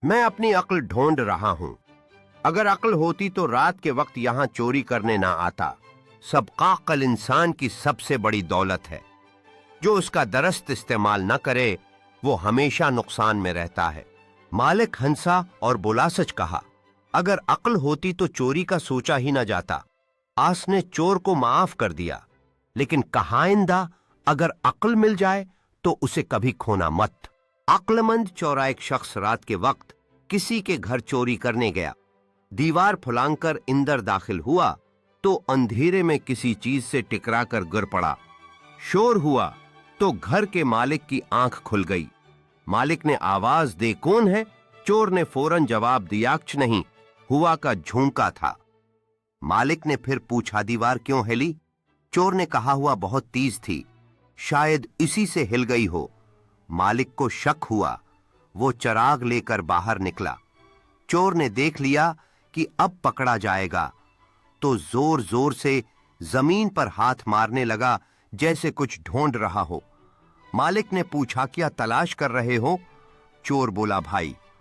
मैं अपनी अक्ल ढूंढ रहा हूं। अगर अक्ल होती तो रात के वक्त यहां चोरी करने ना आता। सबका अक्ल इंसान की सबसे बड़ी दौलत है। जो उसका दरस्त इस्तेमाल न करे वो हमेशा नुकसान में रहता है। मालिक हंसा और बोला, सच कहा। अगर अक्ल होती तो चोरी का सोचा ही न जाता। आस ने चोर को माफ कर दिया, लेकिन कहा आइंदा अगर अक्ल मिल जाए तो उसे कभी खोना मत। अक्लमंद चौराइक शख्स रात के वक्त किसी के घर चोरी करने गया। दीवार फुलांकर अंदर दाखिल हुआ तो अंधेरे में किसी चीज से टकरा कर गिर पड़ा। शोर हुआ तो घर के मालिक की आंख खुल गई। मालिक ने आवाज दे, कौन है? चोर ने फौरन जवाब दिया, कुछ नहीं, हुआ का झोंका था। मालिक ने फिर पूछा, दीवार क्यों हिली? चोर ने कहा, हुआ बहुत तेज थी, शायद इसी से हिल गई हो। मालिक को शक हुआ। वो चिराग लेकर बाहर निकला। चोर ने देख लिया कि अब पकड़ा जाएगा तो जोर जोर से जमीन पर हाथ मारने लगा जैसे कुछ ढूंढ रहा हो। मालिक ने पूछा, क्या तलाश कर रहे हो? चोर बोला, भाई